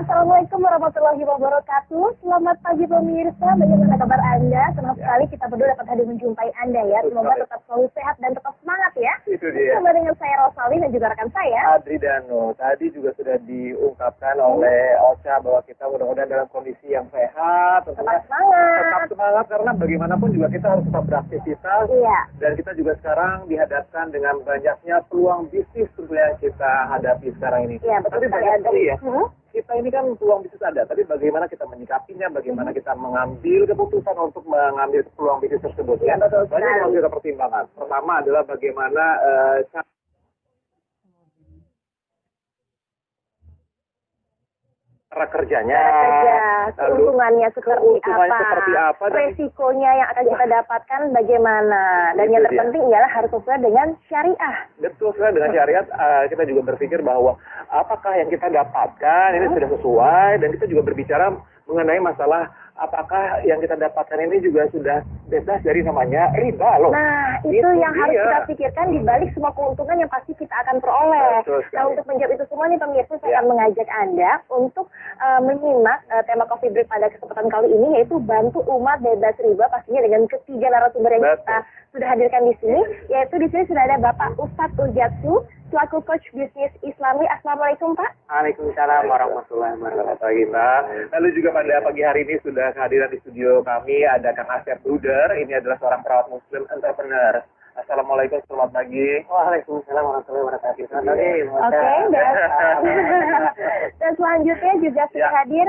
Assalamualaikum warahmatullahi wabarakatuh. Selamat pagi pemirsa, bagaimana kabar Anda? Senang sekali kita berdua dapat hadir menjumpai Anda ya. Semoga tetap selalu sehat dan tetap semangat ya. Itu dia. Bersama dengan saya Rosalie dan juga rekan saya Adri Dano. Tadi juga sudah diungkapkan oleh Ocha bahwa kita mudah-mudahan dalam kondisi yang sehat. tetap semangat. Tetap semangat karena bagaimanapun juga kita harus tetap beraktivitas. Iya. Dan kita juga sekarang dihadapkan dengan banyaknya peluang bisnis tentunya yang kita hadapi sekarang ini. Iya, betul Tapi sekali, banyak Adri. sekali ya. Kita ini kan peluang bisnis ada, tapi bagaimana kita menyikapinya, bagaimana kita mengambil keputusan untuk mengambil peluang bisnis tersebut. Iya, betul sekali. Banyak yang kita pertimbangan. Pertama adalah bagaimana cara kerjanya, keuntungannya seperti apa, dan resikonya yang akan kita dapatkan bagaimana, dan yang terpenting ialah harus sesuai dengan syariah. Betul sekali dengan syariat. Kita juga berpikir bahwa apakah yang kita dapatkan ini sudah sesuai, dan kita juga berbicara mengenai masalah apakah yang kita dapatkan ini juga sudah bebas dari namanya riba loh. Nah, itu yang harus kita pikirkan di balik semua keuntungan yang pasti kita akan peroleh. Nah, untuk menjawab itu semua nih pemirsa, saya akan mengajak Anda untuk menyimak tema Coffee Break pada kesempatan kali ini, yaitu bantu umat bebas riba, pastinya dengan ketiga narasumber yang kita sudah hadirkan di sini, yaitu di sini sudah ada Bapak Ustadz Ujatsu selaku coach bisnis Islami. Assalamualaikum Pak. Waalaikumsalam warahmatullahi wabarakatuh. Lalu juga pada pagi hari ini sudah kehadiran di studio kami ada Kang Asep Bruder. Ini adalah seorang perawat muslim entrepreneur. Assalamualaikum, selamat pagi. Waalaikumsalam warahmatullahi wabarakatuh. Oke, dan selanjutnya juga sudah hadir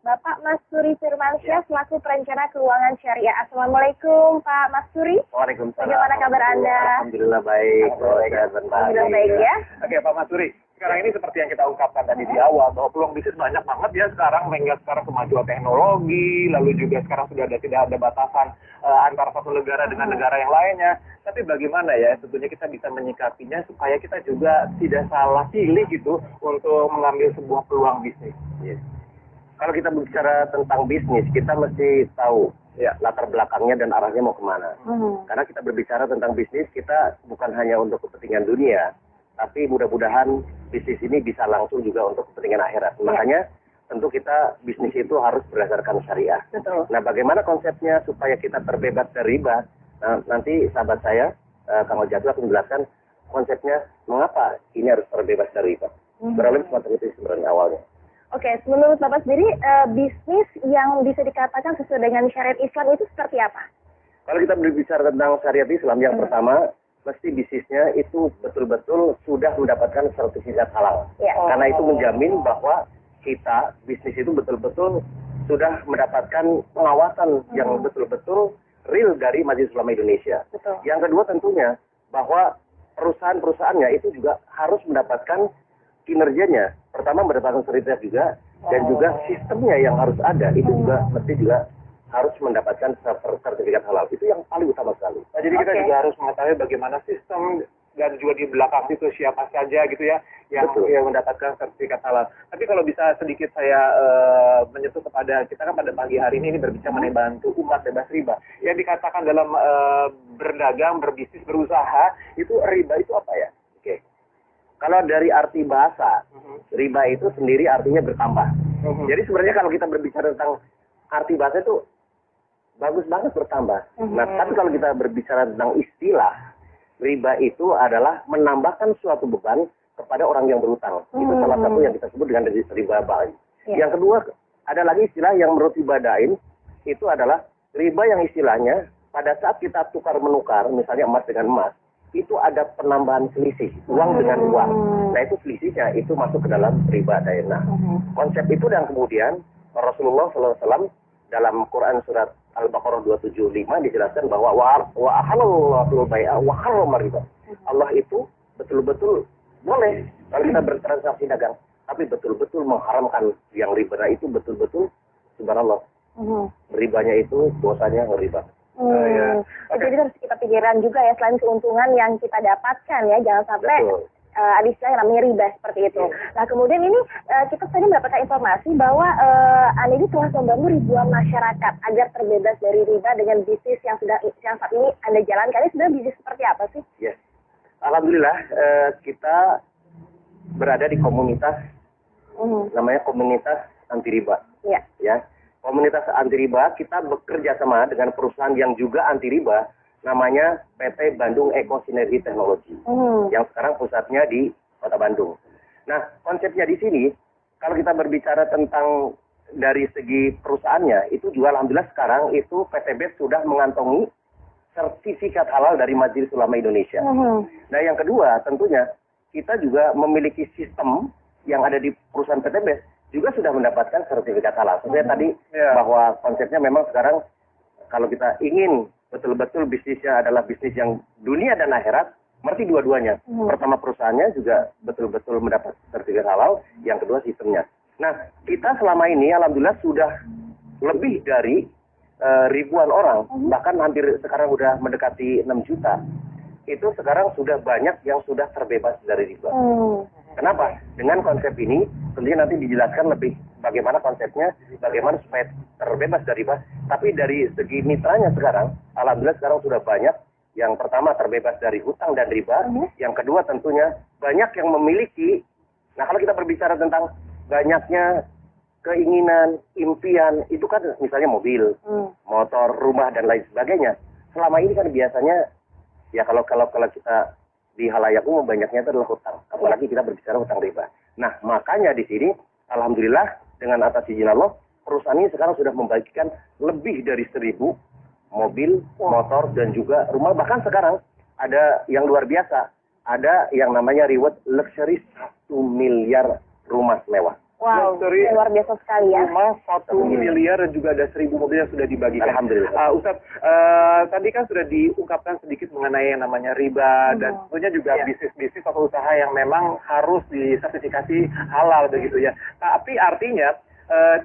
Bapak Mas Suri Firmansyah selaku perencana keuangan syariah. Assalamualaikum Pak Mas Suri. Waalaikumsalam. Bagaimana kabar Anda? Alhamdulillah baik. Alhamdulillah baik ya. Oke Pak Mas Suri, sekarang ini seperti yang kita ungkapkan tadi di awal bahwa peluang bisnis banyak banget ya sekarang, mengingat sekarang kemajuan teknologi, lalu juga sekarang sudah tidak ada batasan antara satu negara dengan negara yang lainnya. Tapi bagaimana ya tentunya kita bisa menyikapinya supaya kita juga tidak salah pilih gitu untuk mengambil sebuah peluang bisnis. Yes. Kalau kita bicara tentang bisnis, kita mesti tahu latar belakangnya dan arahnya mau kemana. Karena kita berbicara tentang bisnis, kita bukan hanya untuk kepentingan dunia, tapi mudah-mudahan bisnis ini bisa langsung juga untuk kepentingan akhirat. Makanya tentu kita bisnis itu harus berdasarkan syariah. Betul. Nah, bagaimana konsepnya supaya kita terbebas dari riba? Nah, nanti sahabat saya, Kang Ojatu akan menjelaskan konsepnya mengapa ini harus terbebas dari riba. Kurang lebih semacam itu sebenarnya awalnya. Oke, menurut Bapak sendiri, bisnis yang bisa dikatakan sesuai dengan syariat Islam itu seperti apa? Kalau kita berbicara tentang syariat Islam, yang pertama, mesti bisnisnya itu betul-betul sudah mendapatkan sertifikat halal. Karena itu menjamin bahwa kita, bisnis itu betul-betul sudah mendapatkan pengawasan yang betul-betul real dari Majelis Ulama Indonesia. Betul. Yang kedua tentunya bahwa perusahaan-perusahaannya itu juga harus mendapatkan kinerjanya. Pertama mendapatkan sertifikat juga, dan juga sistemnya yang harus ada itu juga mesti juga harus mendapatkan sertifikat halal. Itu yang paling utama sekali. Nah, jadi kita juga harus mengetahui bagaimana sistem dan juga di belakang itu siapa saja gitu ya yang mendapatkan sertifikat halal. Tapi kalau bisa sedikit saya menyentuh kepada kita kan pada pagi hari ini berbicara mengenai bantu umat bebas riba. Yang dikatakan dalam berdagang, berbisnis, berusaha itu riba itu apa ya? Oke. Kalau dari arti bahasa, riba itu sendiri artinya bertambah. Jadi sebenarnya kalau kita berbicara tentang arti bahasa itu bagus banget bertambah. Nah, tapi kalau kita berbicara tentang istilah, riba itu adalah menambahkan suatu beban kepada orang yang berutang. Itu salah satu yang kita sebut dengan riba bain. Yang kedua, ada lagi istilah yang menurut Ibadain, itu adalah riba yang istilahnya pada saat kita tukar-menukar, misalnya emas dengan emas, itu ada penambahan selisih, uang dengan uang. Nah, itu selisihnya, itu masuk ke dalam riba dainah. Konsep itu dan kemudian Rasulullah SAW dalam Quran surat Al-Baqarah 275 dijelaskan bahwa wa ahallallahu bai'a wa harrama riba. Allah itu betul-betul boleh kalau kita bertransaksi dagang, tapi betul-betul mengharamkan yang riba. Nah, itu betul-betul subhanallah. Ribanya itu dosanya riba. Jadi harus kita pikiran juga ya, selain keuntungan yang kita dapatkan ya, jangan sampai ada istilah yang namanya riba seperti itu. Nah, kemudian ini kita tadi mendapatkan informasi bahwa Anda ini telah membantu ribuan masyarakat agar terbebas dari riba dengan bisnis yang saat ini Anda jalankan. Ini sebenarnya bisnis seperti apa sih? Yes. Alhamdulillah kita berada di komunitas namanya komunitas anti riba. Iya. Ya, komunitas anti riba kita bekerja sama dengan perusahaan yang juga anti riba, namanya PT Bandung Eko Sinergi Teknologi, yang sekarang pusatnya di Kota Bandung. Nah, konsepnya di sini, kalau kita berbicara tentang dari segi perusahaannya, itu juga alhamdulillah sekarang itu PT BES sudah mengantongi sertifikat halal dari Majelis Ulama Indonesia. Nah, yang kedua tentunya kita juga memiliki sistem yang ada di perusahaan PT BES juga sudah mendapatkan sertifikat halal. Sebenarnya tadi bahwa konsepnya memang sekarang kalau kita ingin betul-betul bisnisnya adalah bisnis yang dunia dan akhirat, berarti dua-duanya. Pertama perusahaannya juga betul-betul mendapat sertifikat halal, yang kedua sistemnya. Nah, kita selama ini alhamdulillah sudah lebih dari ribuan orang, bahkan hampir sekarang sudah mendekati 6 juta. Itu sekarang sudah banyak yang sudah terbebas dari riba. Kenapa? Dengan konsep ini, tentunya nanti dijelaskan lebih bagaimana konsepnya, bagaimana supaya terbebas dari riba. Tapi dari segi mitranya sekarang, alhamdulillah sekarang sudah banyak. Yang pertama terbebas dari hutang dan riba. Yang kedua tentunya banyak yang memiliki. Nah, kalau kita berbicara tentang banyaknya keinginan, impian, itu kan misalnya mobil, motor, rumah, dan lain sebagainya. Selama ini kan biasanya, ya kalau kita di halayak umum banyaknya itu adalah hutang. Apalagi kita berbicara hutang riba. Nah, makanya di sini, alhamdulillah, dengan atas izin Allah, perusahaan ini sekarang sudah membagikan lebih dari 1.000 mobil, motor, dan juga rumah. Bahkan sekarang ada yang luar biasa. Ada yang namanya reward luxury 1 miliar rumah mewah. Wow, luar biasa sekali ya. Rumah 1 miliar dan juga ada 1.000 mobil yang sudah dibagikan. Alhamdulillah. Ustadz, tadi kan sudah diungkapkan sedikit mengenai yang namanya riba dan tentunya juga bisnis-bisnis atau usaha yang memang harus disertifikasi halal begitu ya. Tapi artinya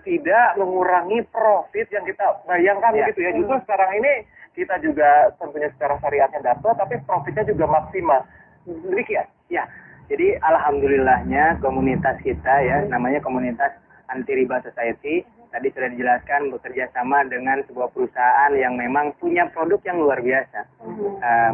tidak mengurangi profit yang kita bayangkan begitu ya. Justru sekarang ini kita juga tentunya secara syariatnya dapat, tapi profitnya juga maksimal. Demikian. Ya. Jadi alhamdulillahnya komunitas kita ya, namanya komunitas Anti Riba Society, tadi sudah dijelaskan bekerja sama dengan sebuah perusahaan yang memang punya produk yang luar biasa,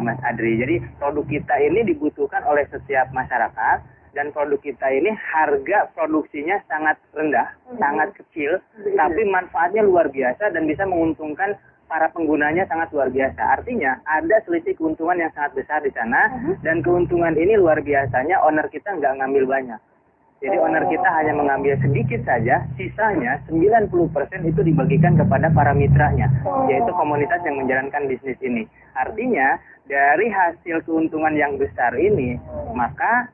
Mas Adri. Jadi produk kita ini dibutuhkan oleh setiap masyarakat, dan produk kita ini harga produksinya sangat rendah, sangat kecil, tapi manfaatnya luar biasa dan bisa menguntungkan para penggunanya sangat luar biasa. Artinya ada selisih keuntungan yang sangat besar di sana, dan keuntungan ini luar biasanya owner kita nggak ngambil banyak. Jadi owner kita hanya mengambil sedikit saja, sisanya 90% itu dibagikan kepada para mitranya, yaitu komunitas yang menjalankan bisnis ini. Artinya dari hasil keuntungan yang besar ini, maka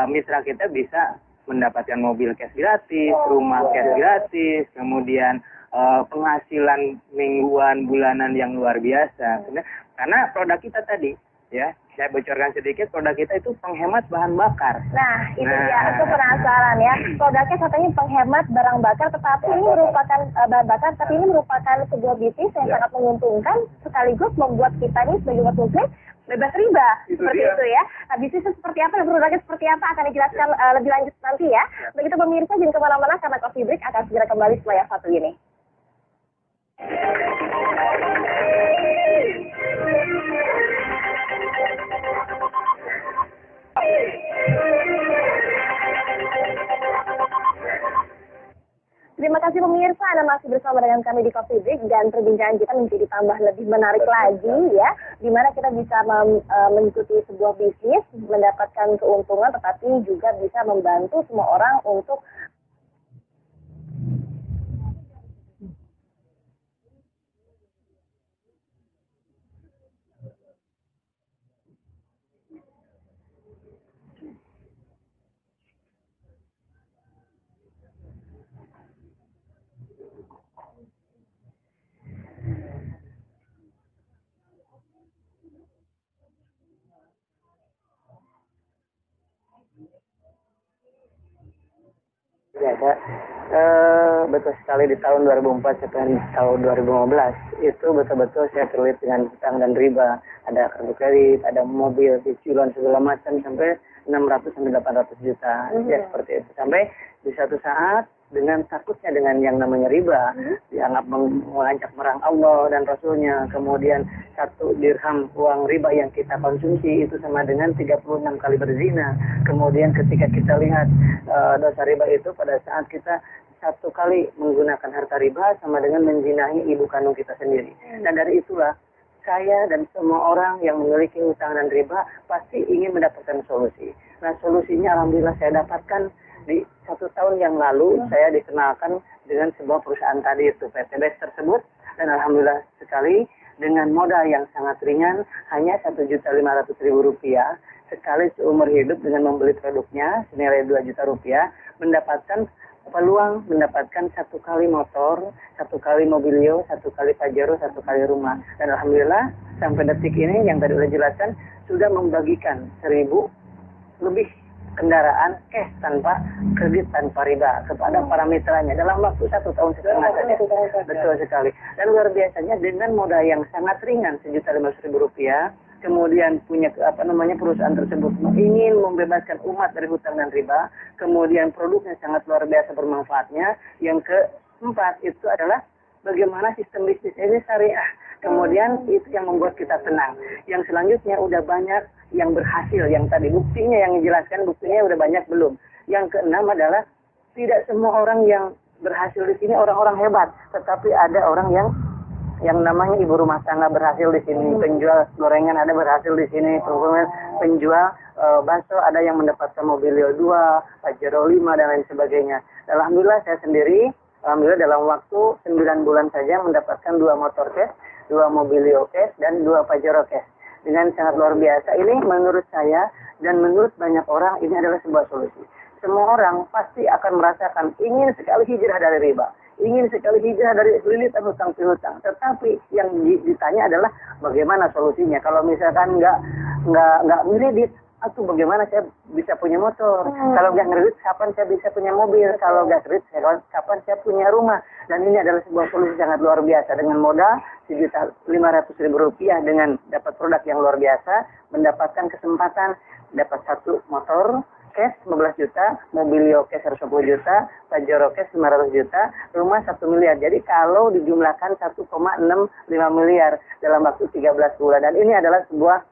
mitra kita bisa mendapatkan mobil cash gratis, rumah cash gratis, kemudian penghasilan mingguan, bulanan yang luar biasa. Karena produk kita tadi, ya, saya bocorkan sedikit, produk kita itu penghemat bahan bakar. Nah, itu dia, aku penasaran ya. Produknya katanya penghemat barang bakar, tetapi ini merupakan bahan bakar, tapi ini merupakan sebuah bisnis yang sangat menguntungkan, sekaligus membuat kita ini sebagai umat muslim bebas riba. Seperti itu ya. Nah, bisnisnya seperti apa dan produknya seperti apa akan dijelaskan lebih lanjut nanti ya. Begitu pemirsa, jangan kemana-mana karena Coffee Break akan segera kembali setelah yang satu ini. Terima kasih pemirsa, Anda masih bersama dengan kami di Coffee Break dan perbincangan kita menjadi tambah lebih menarik lagi ya, di mana kita bisa mengikuti sebuah bisnis, mendapatkan keuntungan, tetapi juga bisa membantu semua orang untuk betul sekali di tahun 2004 sampai tahun 2015 itu betul-betul saya terlibat dengan hutang dan riba. Ada kartu kredit, ada mobil, cicilan segala macam sampai 600 sampai 800 juta. Ya seperti itu. Sampai di satu saat dengan takutnya dengan yang namanya riba, dianggap mengancam merang Allah dan Rasulnya. Kemudian 1 dirham uang riba yang kita konsumsi itu sama dengan 36 kali berzina. Kemudian ketika kita lihat dosa riba itu pada saat kita satu kali menggunakan harta riba sama dengan menjinahi ibu kandung kita sendiri. Dan dari itulah saya dan semua orang yang memiliki hutang dan riba pasti ingin mendapatkan solusi. Nah, solusinya alhamdulillah saya dapatkan di 1 tahun yang lalu. Saya dikenalkan dengan sebuah perusahaan tadi itu, PT BES tersebut, dan alhamdulillah sekali dengan modal yang sangat ringan, hanya Rp1.500.000 sekali seumur hidup dengan membeli produknya senilai Rp2 juta, mendapatkan peluang mendapatkan 1 kali motor, 1 kali mobilio, 1 kali pajero, 1 kali rumah. Dan alhamdulillah sampai detik ini yang tadi sudah jelaskan sudah membagikan 1.000 lebih kendaraan cash tanpa kredit tanpa riba kepada para mitranya dalam waktu 1 tahun setengah saja. Betul sekali. Dan luar biasanya dengan modal yang sangat ringan Rp1.500.000, kemudian punya perusahaan tersebut ingin membebaskan umat dari hutang dan riba, kemudian produknya sangat luar biasa bermanfaatnya. Yang keempat itu adalah bagaimana sistem bisnis ini syariah. Kemudian itu yang membuat kita tenang. Yang selanjutnya udah banyak yang berhasil, yang tadi buktinya yang dijelaskan, buktinya udah banyak belum. Yang keenam adalah tidak semua orang yang berhasil di sini orang-orang hebat, tetapi ada orang yang namanya ibu rumah tangga berhasil di sini, penjual gorengan ada berhasil di sini, penjual bakso ada yang mendapatkan mobilio 2, pajero 5 dan lain sebagainya. Alhamdulillah saya sendiri, alhamdulillah dalam waktu 9 bulan saja mendapatkan 2 motor cash, 2 mobilio cash, dan 2 pajero cash. Dengan sangat luar biasa. Ini menurut saya dan menurut banyak orang ini adalah sebuah solusi. Semua orang pasti akan merasakan ingin sekali hijrah dari riba, ingin sekali hijrah dari lilitan hutang piutang. Tetapi yang ditanya adalah bagaimana solusinya? Kalau misalkan nggak kredit, atau bagaimana saya bisa punya motor? Kalau nggak kredit, kapan saya bisa punya mobil? Kalau nggak kredit, kapan saya punya rumah? Dan ini adalah sebuah solusi sangat luar biasa. Dengan modal Rp1.500.000 dengan dapat produk yang luar biasa, mendapatkan kesempatan dapat 1 motor cash 15 juta, mobilio cash 10 juta, pajero cash 500 juta, rumah 1 miliar. Jadi kalau dijumlahkan 1,65 miliar dalam waktu 13 bulan. Dan ini adalah sebuah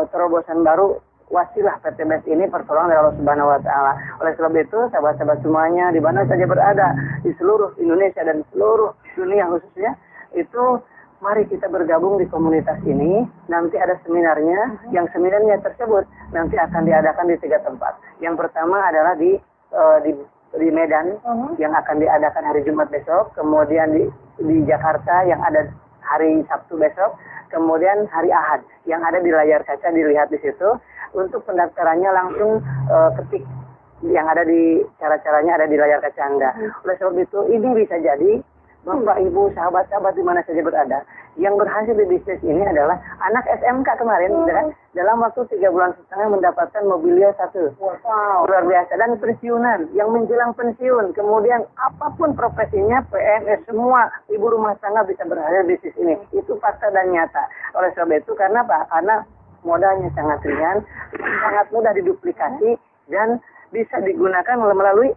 terobosan baru wasilah PT BES ini, pertolongan dari Allah Subhanahu wa taala. Oleh sebab itu, sahabat-sahabat semuanya di mana saja berada di seluruh Indonesia dan seluruh dunia khususnya, itu mari kita bergabung di komunitas ini. Nanti ada seminarnya, yang seminarnya tersebut nanti akan diadakan di 3 tempat. Yang pertama adalah di Medan, yang akan diadakan hari Jumat besok, kemudian di Jakarta yang ada hari Sabtu besok, kemudian hari Ahad yang ada di layar kaca, dilihat di situ. Untuk pendaftarannya langsung ketik yang ada di cara-caranya ada di layar kaca Anda. Oleh sebab itu ini bisa jadi Bapak, Ibu, sahabat-sahabat di mana saja berada, yang berhasil di bisnis ini adalah anak SMK kemarin, dalam waktu 3 bulan setengah mendapatkan mobilio 1. Wow, luar biasa. Dan pensiunan, yang menjelang pensiun, kemudian apapun profesinya, PNS, semua ibu rumah tangga bisa berhasil di bisnis ini. Itu fakta dan nyata. Oleh sebab itu, karena apa? Karena modalnya sangat ringan, sangat mudah diduplikasi, dan bisa digunakan melalui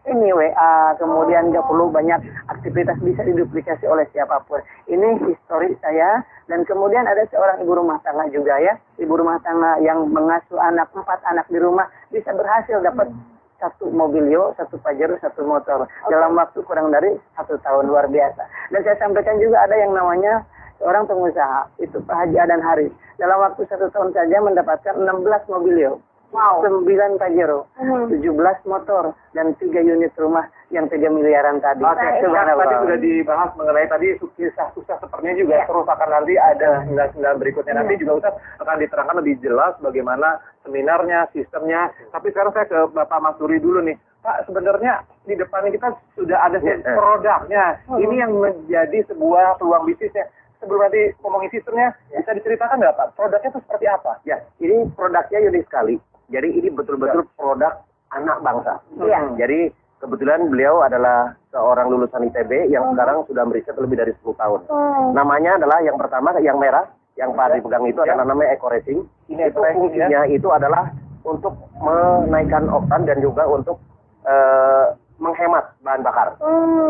ini WA, kemudian nggak perlu banyak aktivitas, bisa diduplikasi oleh siapapun. Ini histori saya. Dan kemudian ada seorang ibu rumah tangga juga ya, ibu rumah tangga yang mengasuh 4 anak di rumah, bisa berhasil dapat 1 mobilio, 1 pajero, 1 motor dalam waktu kurang dari 1 tahun. Luar biasa. Dan saya sampaikan juga ada yang namanya seorang pengusaha, itu Pak Haji Adan Haris, dalam waktu 1 tahun saja mendapatkan 16 mobilio, 9 pajero, 17 motor, dan 3 unit rumah yang 3 miliaran tadi. Oke, tadi sudah dibahas mengenai tadi kisah sukses sepertinya juga terus akan nanti ada sembilan berikutnya. Nanti juga Ustaz akan diterangkan lebih jelas bagaimana seminarnya, sistemnya. Tapi sekarang saya ke Bapak Mas Duri dulu nih. Pak, sebenarnya di depan kita sudah ada produknya. Ini yang menjadi sebuah peluang bisnisnya. Sebelum nanti ngomongin sistemnya, bisa diceritakan nggak Pak? Produknya itu seperti apa? Ya, ini produknya unik sekali. Jadi ini betul-betul produk anak bangsa. Jadi kebetulan beliau adalah seorang lulusan ITB yang sekarang sudah meriset lebih dari 10 tahun. Namanya adalah yang pertama, yang merah, yang Pak dipegang itu adalah namanya Eco Racing. Ini itu fungsinya itu adalah untuk menaikkan oktan dan juga untuk menghemat bahan bakar.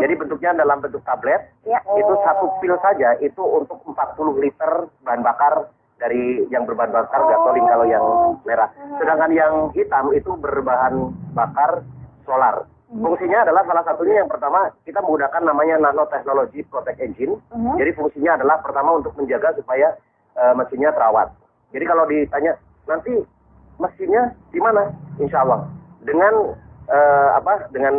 Jadi bentuknya dalam bentuk tablet. Itu 1 pil saja itu untuk 40 liter bahan bakar dari yang berbahan bakar gasolin kalau yang merah. Sedangkan yang hitam itu berbahan bakar solar. Fungsinya adalah salah satunya yang pertama kita menggunakan namanya nanotechnology protect engine. Jadi fungsinya adalah pertama untuk menjaga supaya mesinnya terawat. Jadi kalau ditanya nanti mesinnya di mana? Insya Allah dengan dengan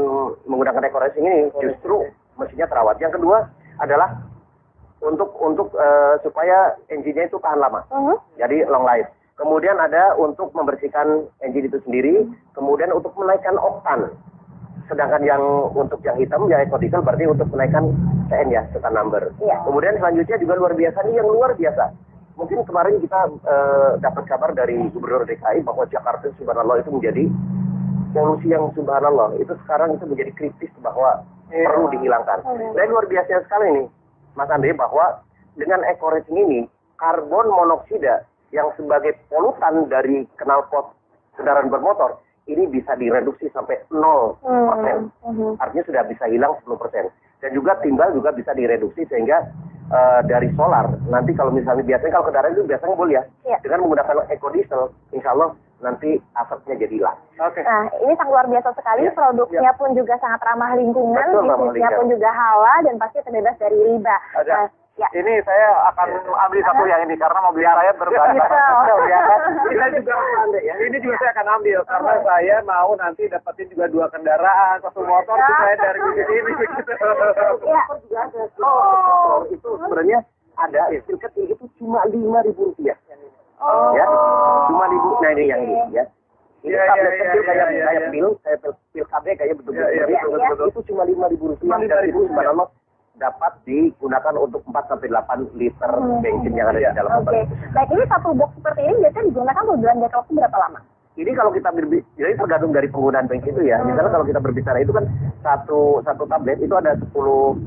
menggunakan eco racing ini justru mesinnya terawat. Yang kedua adalah untuk supaya engine-nya itu tahan lama. Jadi long life. Kemudian ada untuk membersihkan engine itu sendiri, kemudian untuk menaikkan oktan. Sedangkan yang untuk yang hitam ya eco diesel berarti untuk menaikkan CN ya, setan number. Kemudian selanjutnya juga luar biasa, ini yang luar biasa. Mungkin kemarin kita dapat kabar dari Gubernur DKI bahwa Jakarta subhanallah itu menjadi polusi yang subhanallah itu sekarang itu menjadi kritis bahwa perlu dihilangkan. Dan luar biasa sekali nih Mas Andre bahwa dengan eco racing ini karbon monoksida yang sebagai polutan dari knalpot kendaraan bermotor ini bisa direduksi sampai 0%. Artinya sudah bisa hilang 10%. Dan juga timbal juga bisa direduksi sehingga dari solar nanti kalau misalnya biasanya kalau kendaraan itu biasanya boleh ya. Dengan menggunakan eco diesel insya Allah nanti asapnya jadi hilang. Nah, ini sangat luar biasa sekali. Produknya pun juga sangat ramah lingkungan, bisnisnya pun juga halal dan pasti terbebas dari riba. Ini saya akan ambil satu yang ini karena mobil saya berbahan ini juga saya akan ambil karena saya mau nanti dapetin juga 2 kendaraan, 1 motor saya dari bisnis ini begitu. Itu sebenarnya ada tiket itu cuma Rp5.000. Ya, cuma ribu. Nah ini yang ini ya. Ini tablet kecil kayak pil KB kayak betul-betul. Itu cuma Rp5.000 dan itu sebenarnya dapat digunakan untuk 4-8 liter bensin yang ada di dalam mobil. Baik, ini satu box seperti ini biasanya digunakan untuk belanja waktu berapa lama? Ini kalau kita jadi tergantung dari penggunaan bensin itu ya. Misalnya kalau kita berbicara itu kan satu tablet itu ada 10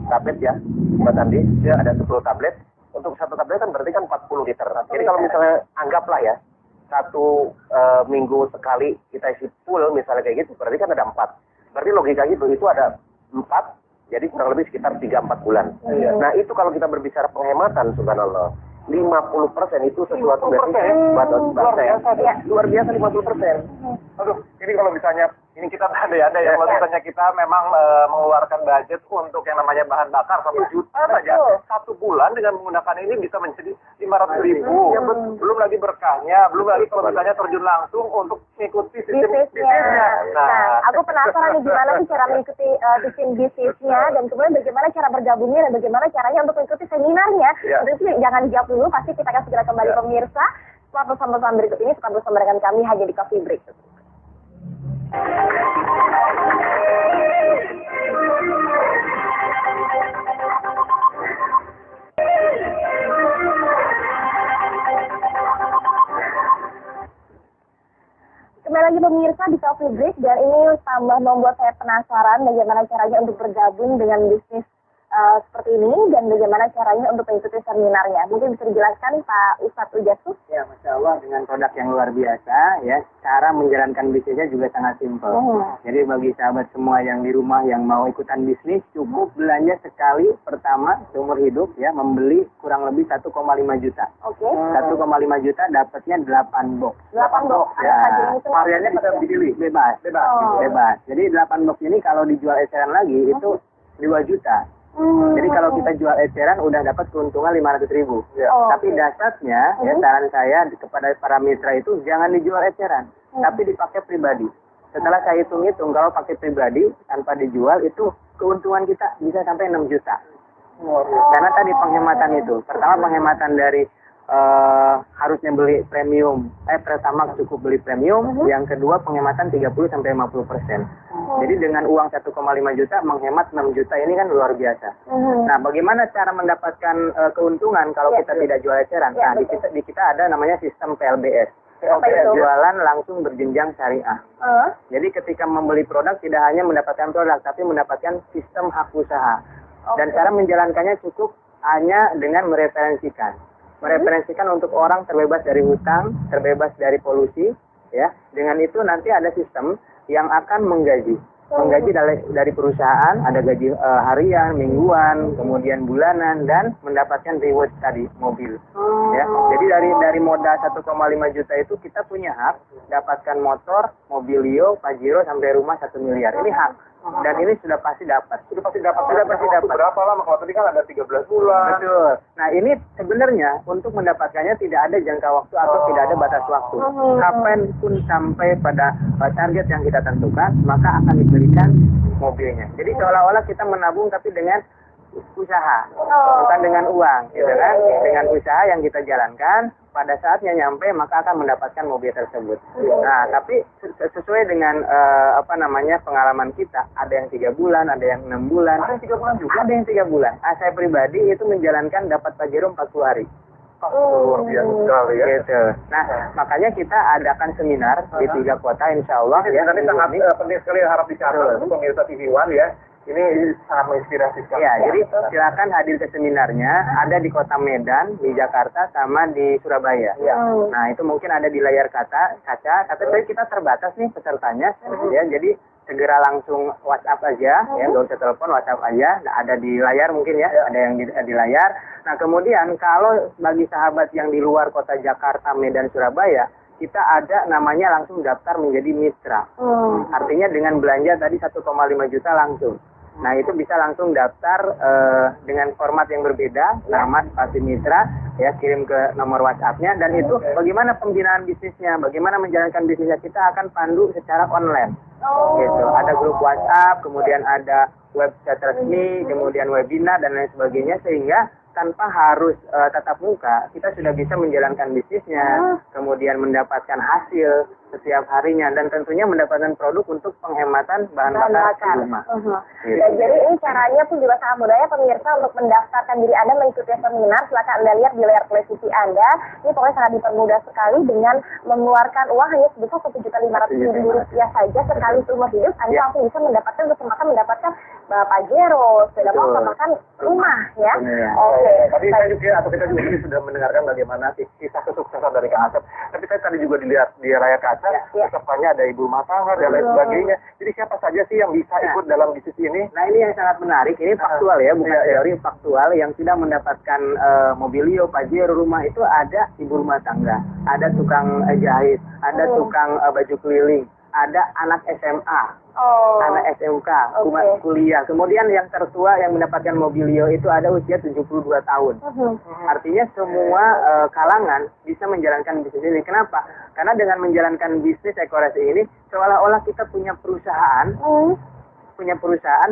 tablet ya, Mbak Andi. Ada 10 tablet. Untuk satu tablet kan berarti kan 40 liter. Jadi kalau misalnya anggaplah ya, 1 minggu sekali kita isi full misalnya kayak gitu, berarti kan ada 4. Berarti logika itu ada 4, jadi kurang lebih sekitar 3-4 bulan. Nah itu kalau kita berbicara penghematan, subhanallah, 50% itu sesuatu luar biasa 50%. Aduh, ini kalau misalnya ini kita berandai-andai ya, kalau misalnya kita memang mengeluarkan budget untuk yang namanya bahan bakar 1 juta saja, 1 bulan dengan menggunakan ini bisa menjadi 500.000. Belum lagi berkahnya, belum lagi kalau misalnya terjun langsung untuk mengikuti sistem bisnisnya. Nah, aku penasaran nih gimana sih cara mengikuti sistem bisnisnya dan kemudian bagaimana cara bergabungnya dan bagaimana caranya untuk mengikuti seminarnya. Itu jangan dijawab dulu, pasti kita akan segera kembali pemirsa. Setelah pesan-pesan berikut ini, tetap bersama dengan kami hanya di Coffee Break. Kembali lagi pemirsa di Coffee Break dan ini tambah membuat saya penasaran bagaimana caranya untuk bergabung dengan bisnis seperti ini dan bagaimana caranya untuk mengikuti seminarnya. Mungkin bisa dijelaskan Pak Ustadz Ujasus? Ya, Masya Allah dengan produk yang luar biasa ya, cara menjalankan bisnisnya juga sangat simpel. Jadi bagi sahabat semua yang di rumah yang mau ikutan bisnis, cukup belanja sekali pertama seumur hidup ya, membeli kurang lebih 1,5 juta. 1,5 juta dapatnya 8 box. 8 box. Ya, variannya bisa dipilih, bebas. Jadi 8 box ini kalau dijual eceran lagi itu 2 juta. Jadi kalau kita jual eceran udah dapat keuntungan 500.000. Tapi dasarnya ya saran saya kepada para mitra itu jangan dijual eceran, tapi dipakai pribadi. Setelah saya hitung-hitung kalau pakai pribadi tanpa dijual itu keuntungan kita bisa sampai 6 juta. Karena tadi penghematan itu. Pertama penghematan dari harusnya beli premium. Pertama cukup beli premium, yang kedua penghematan 30-50%. Jadi dengan uang 1,5 juta menghemat 6 juta ini kan luar biasa. Nah, bagaimana cara mendapatkan keuntungan kalau kita tidak jual eceran? Nah, di kita ada namanya sistem PLBS. Jualan langsung berjenjang syariah. Jadi ketika membeli produk tidak hanya mendapatkan produk, tapi mendapatkan sistem hak usaha. Dan cara menjalankannya cukup hanya dengan mereferensikan untuk orang terbebas dari hutang, terbebas dari polusi, ya. Dengan itu nanti ada sistem yang akan menggaji dari perusahaan, ada gaji harian, mingguan, kemudian bulanan dan mendapatkan reward tadi mobil. Ya. Jadi dari modal 1,5 juta itu kita punya hak dapatkan motor, mobilio, Pajero sampai rumah 1 miliar. Ini hak. Dan ini sudah pasti dapat. Sudah pasti dapat. Berapa lama? Kalau tadi kan ada 13 bulan. Betul. Nah, ini sebenarnya untuk mendapatkannya tidak ada jangka waktu atau tidak ada batas waktu. Kapan pun sampai pada target yang kita tentukan, maka akan diberikan mobilnya. Jadi seolah-olah kita menabung tapi dengan usaha, bukan dengan uang, gitu kan? Dengan usaha yang kita jalankan, pada saatnya nyampe maka akan mendapatkan mobil tersebut. Nah, tapi sesuai dengan pengalaman kita, ada yang 3 bulan, ada yang 6 bulan, ada yang 3 bulan juga, ada yang 3 bulan. Saya pribadi itu menjalankan dapat Pajero 40 hari. Luar biasa sekali ya. Gitu. Nah, makanya kita adakan seminar di 3 kota, insya Allah. Ini sangat penting sekali, harap dicatat untuk pemirsa TV One ya. Ini sangat menginspirasi sekali. Ya, jadi silakan hadir ke seminarnya. Ada di Kota Medan, di Jakarta, sama di Surabaya. Ya. Nah, itu mungkin ada di layar kaca. Tapi kita terbatas nih pesertanya. Ya, jadi segera langsung WhatsApp aja, ya, nggak usah telepon, WhatsApp aja. Nah, ada di layar mungkin ya, ada yang di layar. Nah, kemudian kalau bagi sahabat yang di luar kota Jakarta, Medan, Surabaya, kita ada namanya langsung daftar menjadi mitra. Artinya dengan belanja tadi 1,5 juta langsung. Nah, itu bisa langsung daftar dengan format yang berbeda, nama, spasi mitra, ya, kirim ke nomor WhatsApp-nya, dan itu bagaimana pembinaan bisnisnya, bagaimana menjalankan bisnisnya, kita akan pandu secara online. Gitu. Ada grup WhatsApp, kemudian ada website resmi, kemudian webinar, dan lain sebagainya, sehingga tanpa harus tatap muka, kita sudah bisa menjalankan bisnisnya, kemudian mendapatkan hasil setiap harinya, dan tentunya mendapatkan produk untuk penghematan bahan bakar di rumah. Gitu. Dan jadi ini caranya pun juga sangat mudah ya pemirsa, untuk mendaftarkan diri Anda mengikuti seminar. Silakan Anda lihat di layar televisi Anda. Ini pokoknya sangat dipermudah sekali dengan mengeluarkan uang hanya sebesar Rp1.500.000 saja sekali seumur hidup. Anda langsung bisa mendapatkan kesempatan mendapatkan Pajero, sudah bahkan rumah ya. Oke. Tadi saya juga kita juga sudah mendengarkan bagaimana kisah kesuksesan dari Kang Asep. Tapi saya tadi juga dilihat di layar kaca, pesertanya ada ibu rumah tangga dan lain sebagainya. Jadi siapa saja sih yang bisa ikut dalam bisnis ini? Nah, ini yang sangat menarik. Ini faktual ya, bukan teori, faktual. Yang sudah mendapatkan Mobilio, Pajero, rumah itu ada ibu rumah tangga, ada tukang jahit, ada tukang baju keliling, ada anak SMA, anak SMK, kuliah. Kemudian yang tertua yang mendapatkan Mobilio itu ada usia 72 tahun. Artinya semua kalangan bisa menjalankan bisnis ini. Kenapa? Karena dengan menjalankan bisnis Ekoresi ini, seolah-olah kita punya perusahaan,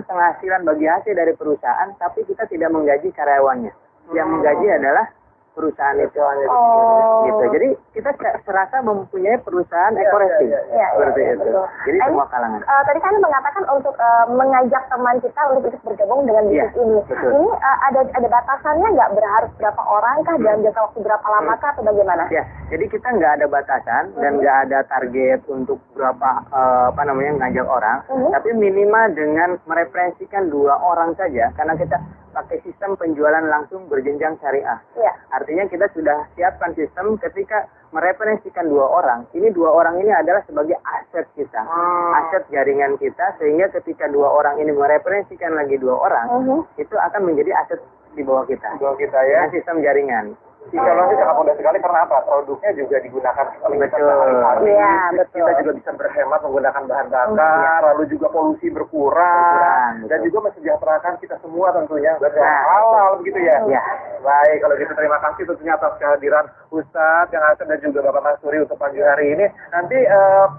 penghasilan bagi hasil dari perusahaan, tapi kita tidak menggaji karyawannya. Yang menggaji adalah perusahaan itu. Gitu. Jadi kita serasa mempunyai perusahaan Ekoresi. Seperti itu. Jadi semua kalangan. Tadi kan mengatakan untuk mengajak teman kita untuk ikut bergabung dengan bisnis ini. Betul. Ini ada batasannya nggak, berharus berapa orang kah, dalam jangka waktu berapa lama kah, atau bagaimana? Ya, jadi kita nggak ada batasan dan nggak ada target untuk berapa ngajak orang. Tapi minimal dengan mereferensikan 2 orang saja, karena kita pakai sistem penjualan langsung berjenjang syariah. Artinya kita sudah siapkan sistem ketika mereferensikan 2 orang. Ini 2 orang ini adalah sebagai aset kita, aset jaringan kita, sehingga ketika 2 orang ini mereferensikan lagi 2 orang, itu akan menjadi aset di bawah kita. Di bawah kita ya. Dengan sistem jaringan. Insya-Allah sangat mudah sekali, karena apa? Produknya juga digunakan sehari-hari. Kita juga bisa berhemat menggunakan bahan bakar, lalu juga polusi berkurang, dan juga mensejahterakan kita semua tentunya. Halal begitu ya. Baik, kalau gitu terima kasih tentunya atas kehadiran Ustadz yang Asep dan juga Bapak Mas Suri untuk pagi hari ini. Nanti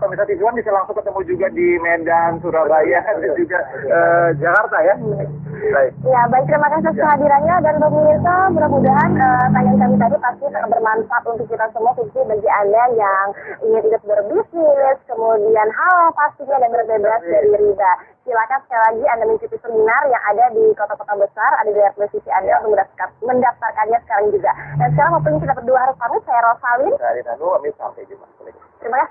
pemirsa TV One bisa langsung ketemu juga di Medan, Surabaya, dan juga Jakarta ya. Baik. Ya, baik, terima kasih atas kehadirannya, dan pemirsa, mudah-mudahan tayangan kami tadi pasti sangat bermanfaat untuk kita semua, khususnya bagi Anda yang ingin ikut berbisnis, kemudian halal pastinya, dan berbebas dari riba. Silakan sekali lagi Anda mengikuti seminar yang ada di kota-kota besar, ada di layar televisi Anda untuk mendaftarkannya sekarang juga. Dan sekarang waktunya kita berdua harus pamit. Saya Rosalin. Dari Nanu, sampai jumpa. Terima kasih.